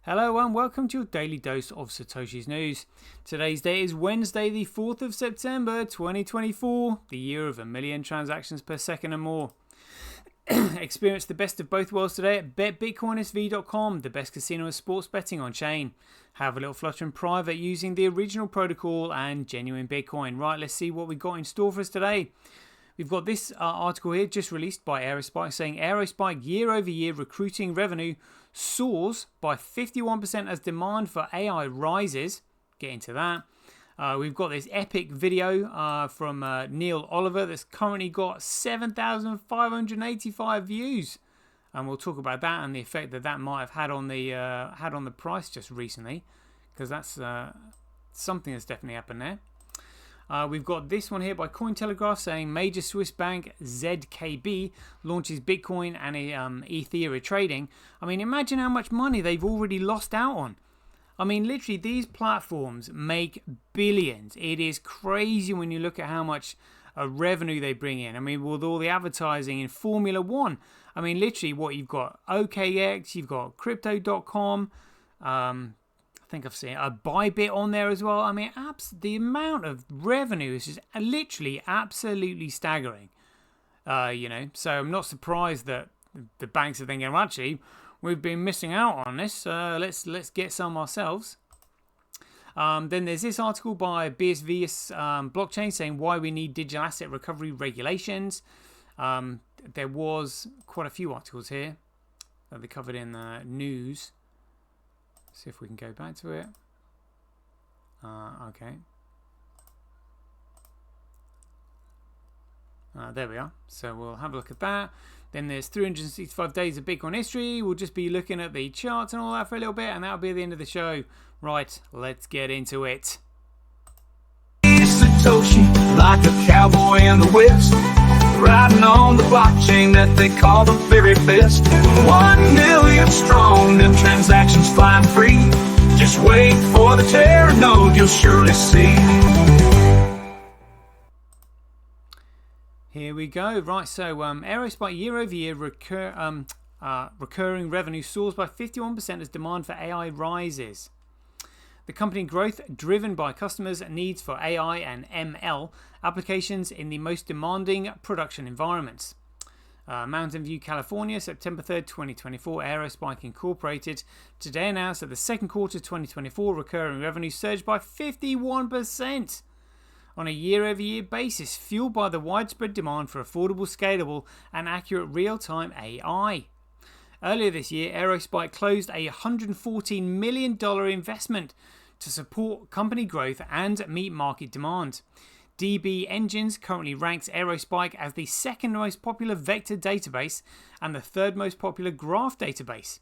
Hello and welcome to your daily dose of Satoshi's news. Today's date is Wednesday, the 4th of September 2024, the year of 1,000,000 transactions per second and more. Experience the best of both worlds today at betbitcoinsv.com, the best casino and sports betting on chain. Have a little flutter in private using the original protocol and genuine Bitcoin. Right, let's see what we've got in store for us today. We've got this article here just released by Aerospike saying Aerospike year-over-year recruiting revenue soars by 51% as demand for AI rises. Get into that. We've got this epic video from Neil Oliver that's currently got 7,585 views. And we'll talk about that and the effect that might have had on the price just recently, because that's something that's definitely happened there. We've got this one here by Cointelegraph saying major Swiss bank ZKB launches Bitcoin and Ethereum trading. I mean, imagine how much money they've already lost out on. I mean, literally, these platforms make billions. It is crazy when you look at how much revenue they bring in. I mean, with all the advertising in Formula One. I mean, literally, what you've got OKX, you've got Crypto.com, I think I've seen a Bybit on there as well. I mean, the amount of revenue is just literally absolutely staggering. So I'm not surprised that the banks are thinking, well, actually, we've been missing out on this. Let's get some ourselves. Then there's this article by BSV blockchain saying why we need digital asset recovery regulations. There was quite a few articles here that they covered in the news. See if we can go back to it. Okay. There we are. So we'll have a look at that. Then there's 365 days of Bitcoin history. We'll just be looking at the charts and all that for a little bit, and that'll be the end of the show. Right, let's get into it. Satoshi, like a cowboy in the West, riding on the blockchain that they call the very best. 1,000,000 strong, them transactions flying free. Just wait for the Terra node, you'll surely see. Here we go. Right, so Aerospike year-over-year recurring revenue soars by 51% as demand for AI rises. The company growth driven by customers' needs for AI and ML applications in the most demanding production environments. Mountain View, California, September 3rd, 2024. Aerospike Incorporated today announced that the second quarter 2024 recurring revenue surged by 51% on a year-over-year basis, fueled by the widespread demand for affordable, scalable, and accurate real-time AI. Earlier this year, Aerospike closed a $114 million investment to support company growth and meet market demand. DB Engines currently ranks Aerospike as the second most popular vector database and the third most popular graph database.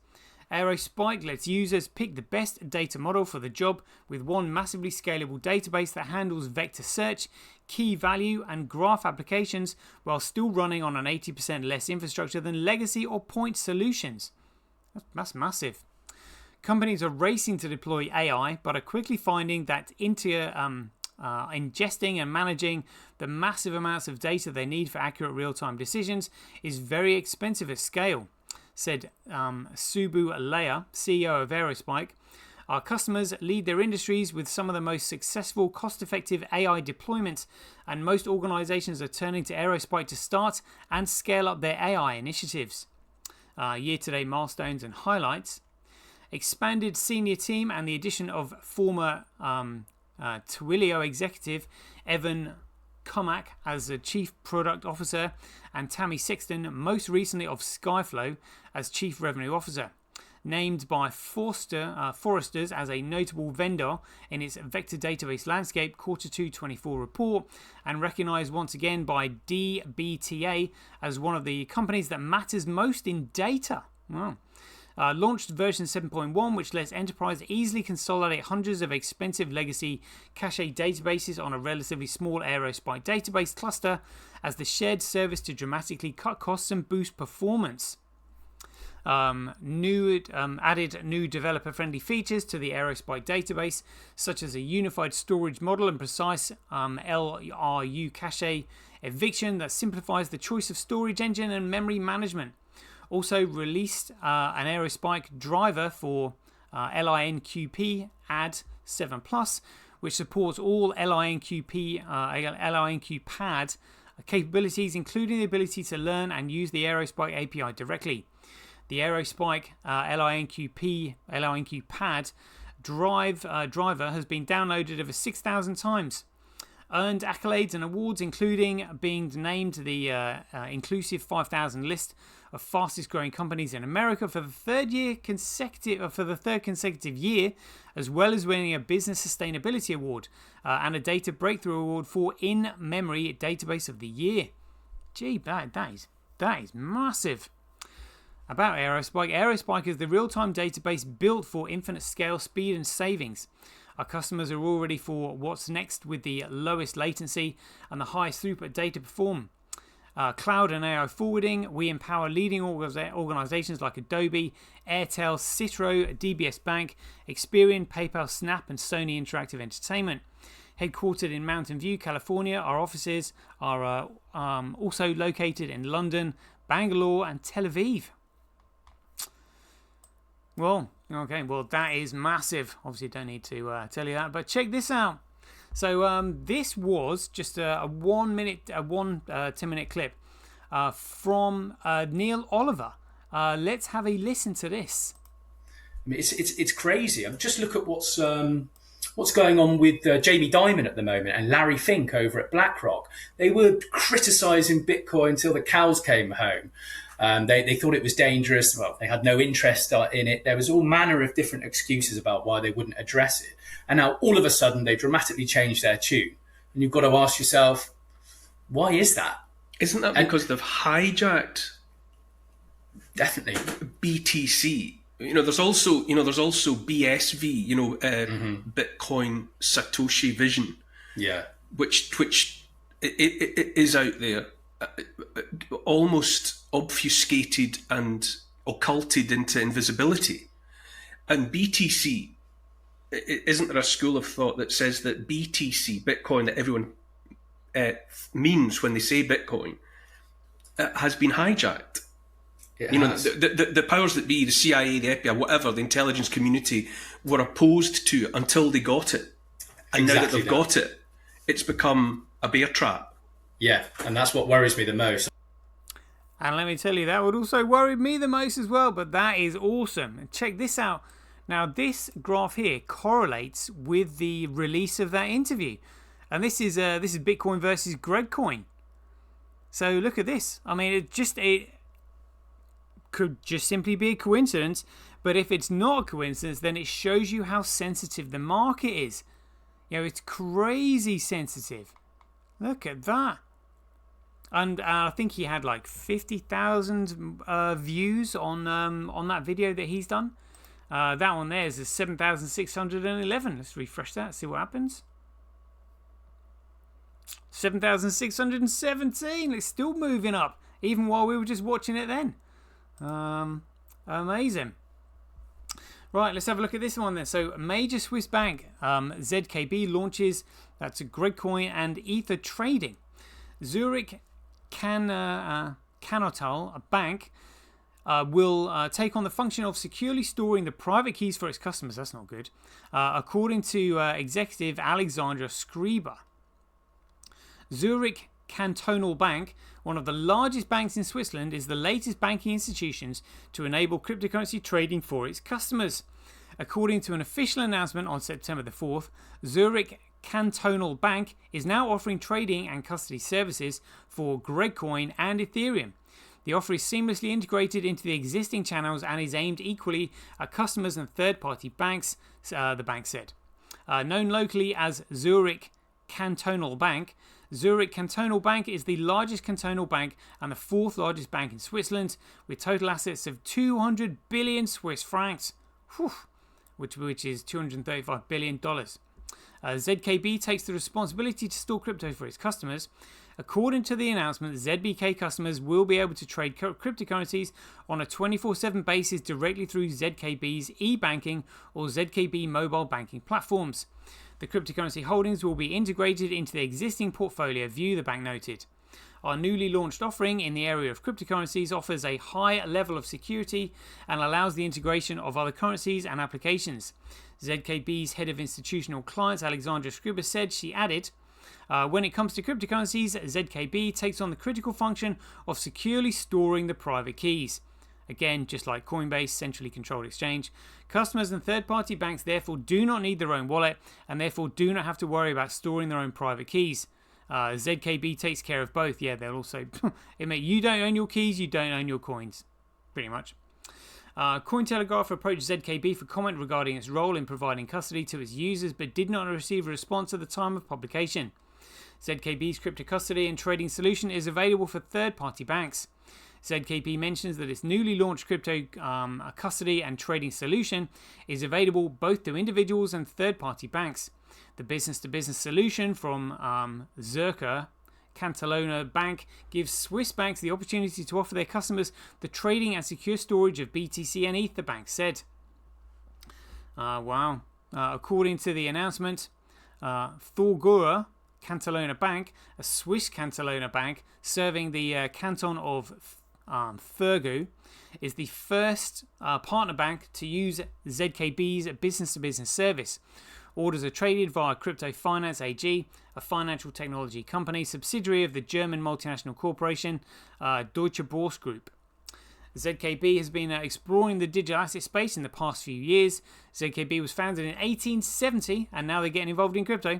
Aerospike lets users pick the best data model for the job with one massively scalable database that handles vector search, key value, and graph applications while still running on an 80% less infrastructure than legacy or point solutions. That's massive. Companies are racing to deploy AI, but are quickly finding that ingesting and managing the massive amounts of data they need for accurate real-time decisions is very expensive at scale, said Subu Leia, CEO of Aerospike. Our customers lead their industries with some of the most successful, cost-effective AI deployments, and most organizations are turning to Aerospike to start and scale up their AI initiatives. Year-to-date milestones and highlights. Expanded senior team and the addition of former Twilio executive Evan Comack as a chief product officer and Tammy Sexton, most recently of Skyflow, as chief revenue officer. Named by Forrester's as a notable vendor in its vector database landscape quarter 2 24 report, and recognized once again by DBTA as one of the companies that matters most in data. Wow. Launched version 7.1, which lets enterprise easily consolidate hundreds of expensive legacy cache databases on a relatively small Aerospike database cluster as the shared service to dramatically cut costs and boost performance. Added new developer-friendly features to the Aerospike database, such as a unified storage model and precise LRU cache eviction that simplifies the choice of storage engine and memory management. Also released an Aerospike driver for LINQP Add 7 Plus, which supports all LINQP Pad capabilities, including the ability to learn and use the Aerospike API directly. The Aerospike LINQP Pad driver has been downloaded over 6,000 times, earned accolades and awards, including being named the inclusive 5,000 list of fastest growing companies in America for the third consecutive year, as well as winning a Business Sustainability Award and a Data Breakthrough Award for In-Memory Database of the Year. Gee, that is massive. About Aerospike. Aerospike is the real-time database built for infinite scale, speed and savings. Our customers are all ready for what's next with the lowest latency and the highest throughput data perform. Cloud and AI forwarding. We empower leading organizations like Adobe, Airtel, Citro, DBS Bank, Experian, PayPal, Snap and Sony Interactive Entertainment. Headquartered in Mountain View, California, our offices are also located in London, Bangalore and Tel Aviv. Well, okay, well that is massive. Obviously, don't need to tell you that, but check this out. So this was just a 10-minute clip from Neil Oliver. Let's have a listen to this. I mean, it's crazy. I mean, just look at what's going on with Jamie Dimon at the moment and Larry Fink over at BlackRock. They were criticising Bitcoin till the cows came home. They thought it was dangerous. Well, they had no interest in it. There was all manner of different excuses about why they wouldn't address it. And now all of a sudden they dramatically changed their tune. And you've got to ask yourself, why is that? Isn't that because they've hijacked definitely BTC? There's also BSV, Bitcoin Satoshi Vision. Yeah. Which it is out there, almost obfuscated and occulted into invisibility. And BTC, isn't there a school of thought that says that BTC, Bitcoin, that everyone means when they say Bitcoin, has been hijacked? The powers that be, the CIA, the FBI, whatever, the intelligence community, were opposed to until they got it. And now that they've got it, it's become a bear trap. Yeah, and that's what worries me the most. And let me tell you, that would also worry me the most as well, but that is awesome. And check this out. Now, this graph here correlates with the release of that interview. And this is Bitcoin versus Gregcoin. So look at this. I mean, it could just simply be a coincidence, but if it's not a coincidence, then it shows you how sensitive the market is. It's crazy sensitive. Look at that. And I think he had like 50,000 views on that video that he's done. That one there is 7,611. Let's refresh that, see what happens. 7,617. It's still moving up, even while we were just watching it then. Amazing. Right, let's have a look at this one then. So, major Swiss bank, ZKB, launches, that's a Gregcoin and Ether trading. Zurich Cantonal Bank will take on the function of securely storing the private keys for its customers. That's not good. According to executive Alexandra Skriber. Zurich Cantonal Bank, one of the largest banks in Switzerland, is the latest banking institutions to enable cryptocurrency trading for its customers. According to an official announcement on September the 4th, Zurich Cantonal Bank is now offering trading and custody services for Gregcoin and Ethereum. The offer is seamlessly integrated into the existing channels and is aimed equally at customers and third-party banks, the bank said. Known locally as Zurich Cantonal Bank, Zurich Cantonal Bank is the largest cantonal bank and the fourth largest bank in Switzerland, with total assets of 200 billion Swiss francs, which is $235 billion. ZKB takes the responsibility to store crypto for its customers. According to the announcement, ZBK customers will be able to trade cryptocurrencies on a 24/7 basis directly through ZKB's e-banking or ZKB mobile banking platforms. The cryptocurrency holdings will be integrated into the existing portfolio view, the bank noted. Our newly launched offering in the area of cryptocurrencies offers a high level of security and allows the integration of other currencies and applications. ZKB's head of institutional clients, Alexandra Scriba, said. She added, when it comes to cryptocurrencies, ZKB takes on the critical function of securely storing the private keys. Again, just like Coinbase, centrally controlled exchange, customers and third-party banks therefore do not need their own wallet and therefore do not have to worry about storing their own private keys. ZKB takes care of both. Yeah, they'll also admit you don't own your keys, you don't own your coins, pretty much. Cointelegraph approached ZKB for comment regarding its role in providing custody to its users, but did not receive a response at the time of publication. ZKB's crypto custody and trading solution is available for third-party banks. ZKB mentions that its newly launched crypto custody and trading solution is available both to individuals and third-party banks. The business-to-business solution from Zerka Cantalona Bank gives Swiss banks the opportunity to offer their customers the trading and secure storage of BTC and ETH, the bank said. Wow. According to the announcement, Thorgura Cantalona Bank, a Swiss Cantalona bank serving the canton of Thurgu, is the first partner bank to use ZKB's business-to-business service. Orders are traded via Crypto Finance AG, a financial technology company subsidiary of the German multinational corporation Deutsche Börse Group. ZKB has been exploring the digital asset space in the past few years. ZKB was founded in 1870 and now they're getting involved in crypto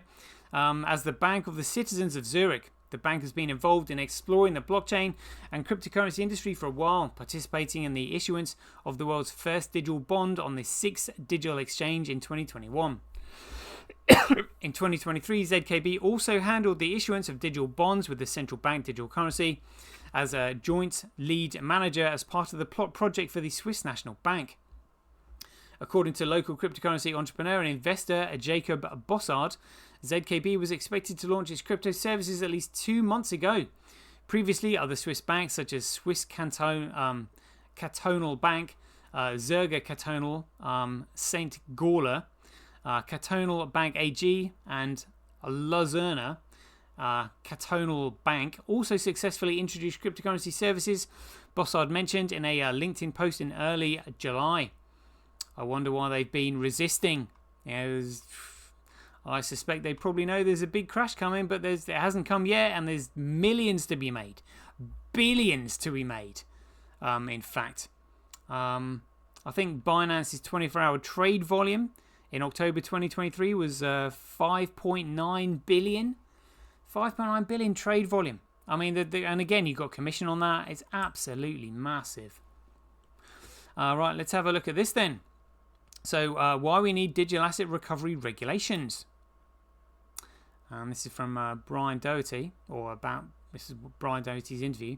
as the Bank of the Citizens of Zurich. The bank has been involved in exploring the blockchain and cryptocurrency industry for a while, participating in the issuance of the world's first digital bond on the SIX digital exchange in 2021. In 2023, ZKB also handled the issuance of digital bonds with the central bank digital currency as a joint lead manager as part of the project for the Swiss National Bank. According to local cryptocurrency entrepreneur and investor Jacob Bossard, ZKB was expected to launch its crypto services at least 2 months ago. Previously, other Swiss banks such as Swiss Cantonal Bank, Zerga Cantonal, St. Galler, Cantonal Bank AG, and Luzerner Cantonal Bank also successfully introduced cryptocurrency services, Bossard mentioned in a LinkedIn post in early July. I wonder why they've been resisting. I suspect they probably know there's a big crash coming, but it hasn't come yet, and there's millions to be made. Billions to be made, in fact. I think Binance's 24-hour trade volume in October 2023 was 5.9 billion. 5.9 billion trade volume. I mean, and again, you've got commission on that. It's absolutely massive. Right, let's have a look at this then. So, why we need digital asset recovery regulations. This is from Brian Doherty, this is Brian Doherty's interview.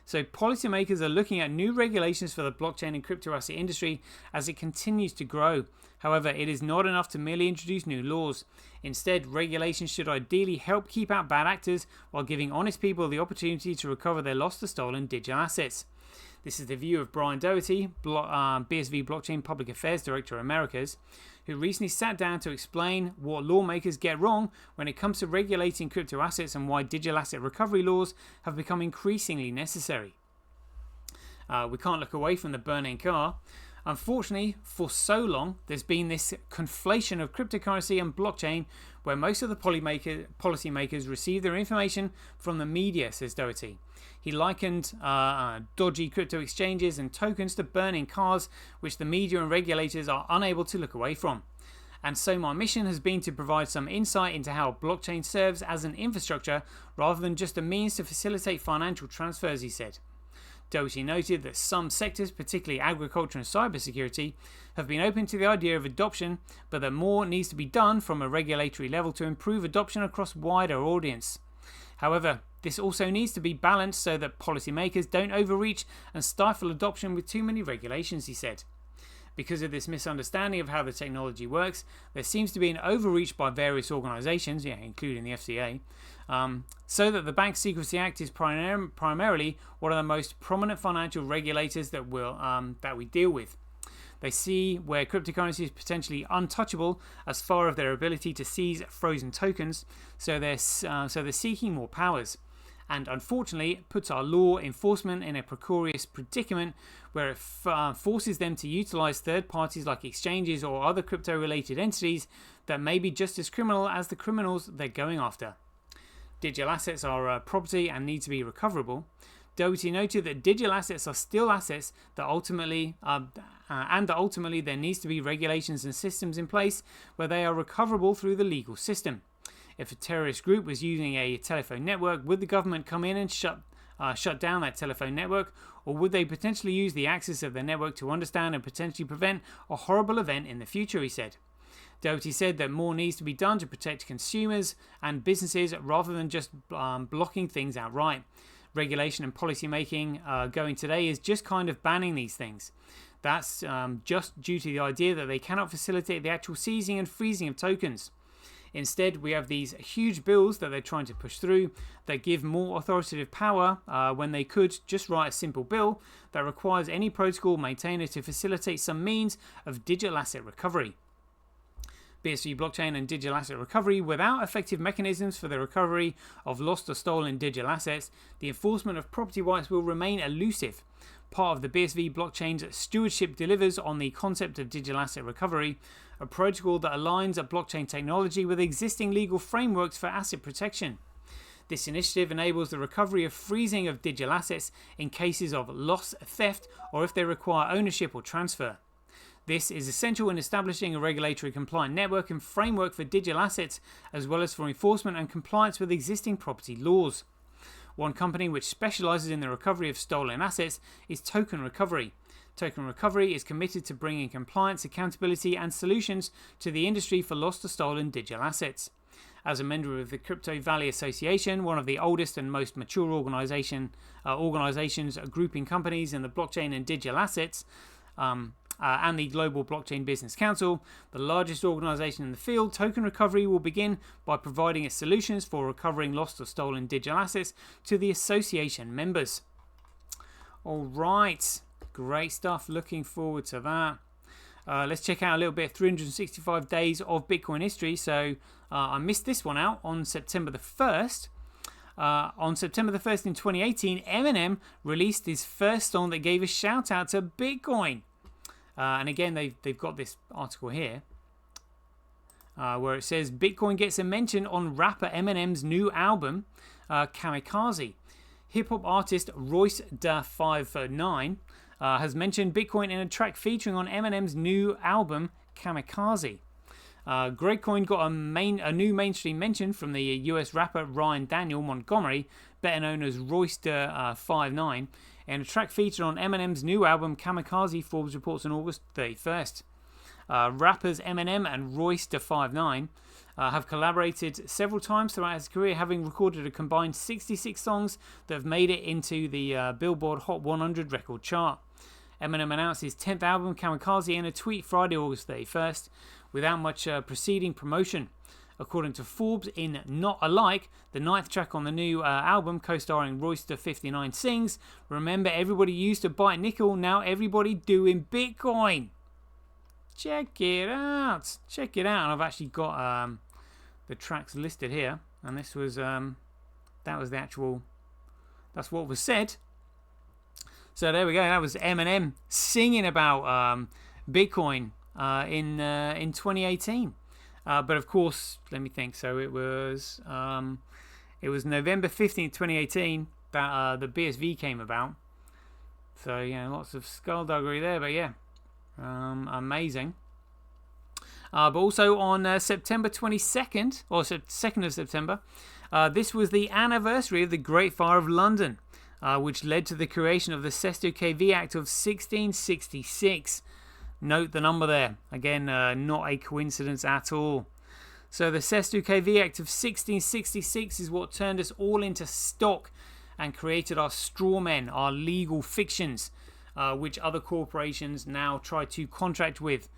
So, policymakers are looking at new regulations for the blockchain and crypto asset industry as it continues to grow. However, it is not enough to merely introduce new laws. Instead, regulations should ideally help keep out bad actors while giving honest people the opportunity to recover their lost or stolen digital assets. This is the view of Brian Doherty, BSV Blockchain Public Affairs Director Americas, who recently sat down to explain what lawmakers get wrong when it comes to regulating crypto assets and why digital asset recovery laws have become increasingly necessary. We can't look away from the burning car. Unfortunately, for so long, there's been this conflation of cryptocurrency and blockchain where most of the policymakers receive their information from the media, says Doherty. He likened dodgy crypto exchanges and tokens to burning cars, which the media and regulators are unable to look away from. And so my mission has been to provide some insight into how blockchain serves as an infrastructure rather than just a means to facilitate financial transfers, he said. Doherty noted that some sectors, particularly agriculture and cybersecurity, have been open to the idea of adoption, but that more needs to be done from a regulatory level to improve adoption across wider audience. However, this also needs to be balanced so that policymakers don't overreach and stifle adoption with too many regulations, he said. Because of this misunderstanding of how the technology works, there seems to be an overreach by various organisations, including the FCA, so that the Bank Secrecy Act is primarily one of the most prominent financial regulators that we deal with. They see where cryptocurrency is potentially untouchable as far as their ability to seize frozen tokens, so they're seeking more powers. and unfortunately it puts our law enforcement in a precarious predicament where it forces them to utilize third parties like exchanges or other crypto related entities that may be just as criminal as the criminals they're going after. Digital assets are property and need to be recoverable. Doherty noted that digital assets are still assets that ultimately there needs to be regulations and systems in place where they are recoverable through the legal system. If a terrorist group was using a telephone network, would the government come in and shut down that telephone network, or would they potentially use the access of their network to understand and potentially prevent a horrible event in the future, he said. Doherty said that more needs to be done to protect consumers and businesses rather than just blocking things outright. Regulation and policy making going today is just kind of banning these things. That's just due to the idea that they cannot facilitate the actual seizing and freezing of tokens. Instead, we have these huge bills that they're trying to push through that give more authoritative power when they could just write a simple bill that requires any protocol maintainer to facilitate some means of digital asset recovery. BSV blockchain and digital asset recovery without effective mechanisms for the recovery of lost or stolen digital assets, the enforcement of property rights will remain elusive. Part of the BSV blockchain's stewardship delivers on the concept of digital asset recovery, a protocol that aligns blockchain technology with existing legal frameworks for asset protection. This initiative enables the recovery of freezing of digital assets in cases of loss, theft, or if they require ownership or transfer. This is essential in establishing a regulatory compliant network and framework for digital assets, as well as for enforcement and compliance with existing property laws. One company which specializes in the recovery of stolen assets is Token Recovery. Token Recovery is committed to bringing compliance, accountability, and solutions to the industry for lost or stolen digital assets. As a member of the Crypto Valley Association, one of the oldest and most mature organizations grouping companies in the blockchain and digital assets, and the Global Blockchain Business Council, the largest organization in the field, Token Recovery will begin by providing its solutions for recovering lost or stolen digital assets to the association members. All right, great stuff. Looking forward to that. Let's check out a little bit 365 days of Bitcoin history. So I missed this one out on September the 1st. On September the 1st in 2018, Eminem released his first song that gave a shout out to Bitcoin. And again, they've got this article here where it says Bitcoin gets a mention on rapper Eminem's new album, Kamikaze. Hip-hop artist Royce da 59 has mentioned Bitcoin in a track featuring on Eminem's new album, Kamikaze. Grapecoin got a new mainstream mention from the US rapper Ryan Daniel Montgomery, better known as Royce da 59, in a track featured on Eminem's new album Kamikaze, Forbes reports on August 31st. Rappers Eminem and Royce da 59 have collaborated several times throughout his career, having recorded a combined 66 songs that have made it into the Billboard Hot 100 record chart. Eminem announced his 10th album, Kamikaze, in a tweet Friday, August 31st, without much preceding promotion. According to Forbes, in Not Alike, the 9th track on the new album, co-starring Royce da 59, sings, "Remember everybody used to bite nickel, now everybody doing Bitcoin." Check it out. Check it out. And I've actually got the tracks listed here. And this was, that was the actual, that's what was said. So there we go. That was Eminem singing about Bitcoin in 2018. But of course, let me think. So it was November 15th, 2018 that the BSV came about. So yeah, lots of skullduggery there, but yeah, amazing. But also on September 22nd, or 2nd of September, this was the anniversary of the Great Fire of London, which led to the creation of the Sesto KV Act of 1666. Note the number there. Again, not a coincidence at all. So the Sesto KV Act of 1666 is what turned us all into stock and created our straw men, our legal fictions, which other corporations now try to contract with,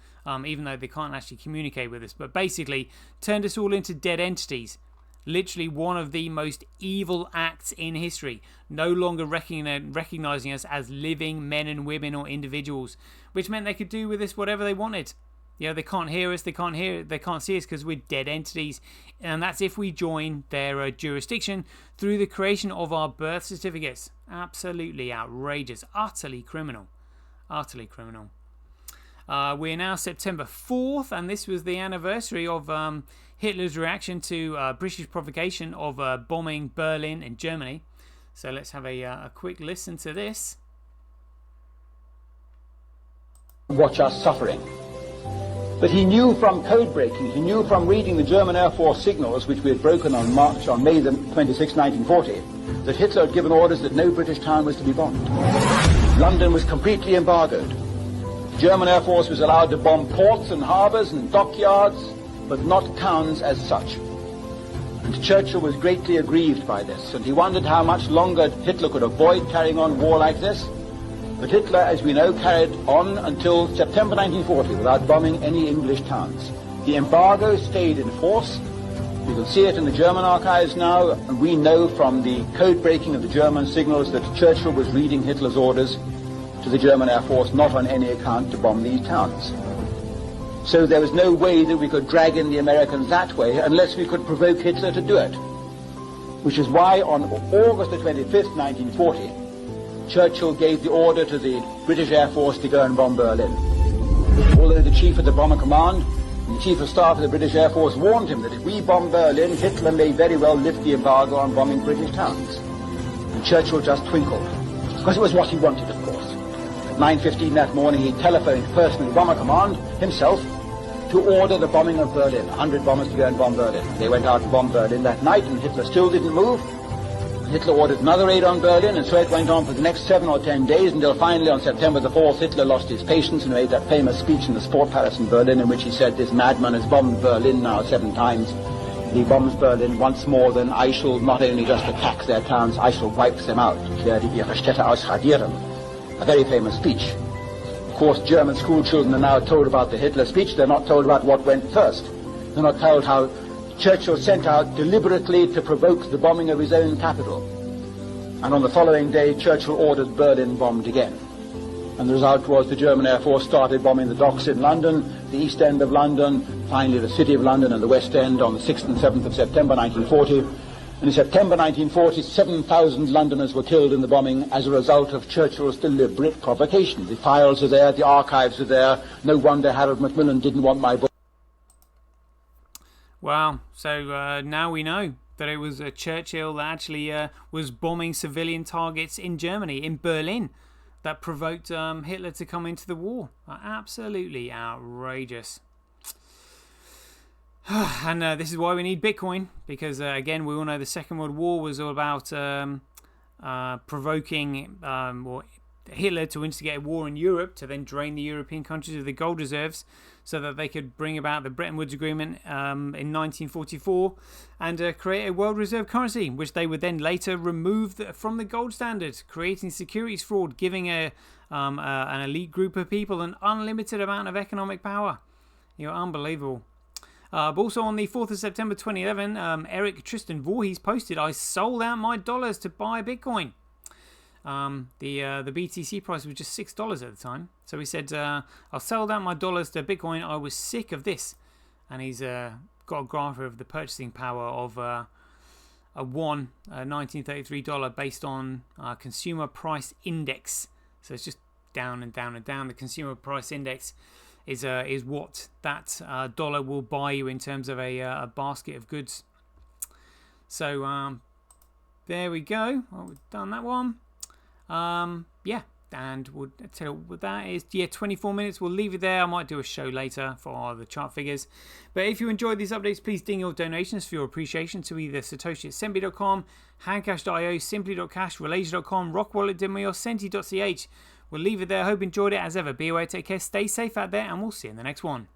even though they can't actually communicate with us. But basically, turned us all into dead entities. Literally one of the most evil acts in history, no longer recognizing us as living men and women or individuals, which meant they could do with us whatever they wanted. They can't hear us, they can't see us because we're dead entities. And that's if we join their jurisdiction through the creation of our birth certificates. Absolutely outrageous. Utterly criminal. We're now September 4th, and this was the anniversary of Hitler's reaction to British provocation of bombing Berlin and Germany. So let's have a quick listen to this. Watch us suffering. But he knew from code breaking, he knew from reading the German Air Force signals, which we had broken on May 26, 1940, that Hitler had given orders that no British town was to be bombed. London was completely embargoed. The German Air Force was allowed to bomb ports and harbours and dockyards, but not towns as such. And Churchill was greatly aggrieved by this, and he wondered how much longer Hitler could avoid carrying on war like this. But Hitler, as we know, carried on until September 1940 without bombing any English towns. The embargo stayed in force. You can see it in the German archives now, and we know from the code breaking of the German signals that Churchill was reading Hitler's orders to the German Air Force not on any account to bomb these towns. So there was no way that we could drag in the Americans that way unless we could provoke Hitler to do it. Which is why on August the 25th, 1940, Churchill gave the order to the British Air Force to go and bomb Berlin. Although the Chief of the Bomber Command and the Chief of Staff of the British Air Force warned him that if we bomb Berlin, Hitler may very well lift the embargo on bombing British towns. And Churchill just twinkled, because it was what he wanted, of course. At 9:15 that morning, he telephoned personally Bomber Command himself to order the bombing of Berlin, 100 bombers to go and bomb Berlin. They went out and bombed Berlin that night, and Hitler still didn't move. Hitler ordered another raid on Berlin, and so it went on for the next 7 or 10 days until finally on September the 4th, Hitler lost his patience and made that famous speech in the Sport Palace in Berlin in which he said, "This madman has bombed Berlin now 7 times. If he bombs Berlin once more, then I shall not only just attack their towns, I shall wipe them out. Ich werde ihre Städte ausradieren." A very famous speech. Of course, German school children are now told about the Hitler speech. They're not told about what went first. They're not told how Churchill sent out deliberately to provoke the bombing of his own capital. And on the following day, Churchill ordered Berlin bombed again. And the result was the German Air Force started bombing the docks in London, the East End of London, finally the City of London and the West End on the 6th and 7th of September 1940. And in September 1940, 7,000 Londoners were killed in the bombing as a result of Churchill's deliberate provocation. The files are there, the archives are there. No wonder Harold Macmillan didn't want my book. Wow, so now we know that it was Churchill that actually was bombing civilian targets in Germany, in Berlin, that provoked Hitler to come into the war. Absolutely outrageous. And this is why we need Bitcoin, because again, we all know the Second World War was all about provoking Hitler to instigate a war in Europe to then drain the European countries of the gold reserves so that they could bring about the Bretton Woods Agreement in 1944 and create a world reserve currency, which they would then later remove from the gold standard, creating securities fraud, giving an elite group of people an unlimited amount of economic power. Unbelievable. But also on the 4th of September 2011, Eric Tristan Voorhees posted, "I sold out my dollars to buy Bitcoin." The BTC price was just $6 at the time. So he said, "I sold out my dollars to Bitcoin. I was sick of this." And he's got a graph of the purchasing power of a $1933 based on consumer price index. So it's just down and down and down. The consumer price index is what that dollar will buy you in terms of a basket of goods. So there we go. We've done that one. Yeah, and we'll tell you what that is. 24 minutes. We'll leave it there. I might do a show later for the chart figures. But if you enjoyed these updates, please ding your donations for your appreciation to either Satoshi@Sembi.com, Handcash.io, Simply.cash, Relays.com, Rockwallet.me, or Senti.ch. We'll leave it there. Hope you enjoyed it as ever. Be aware, take care, stay safe out there, and we'll see you in the next one.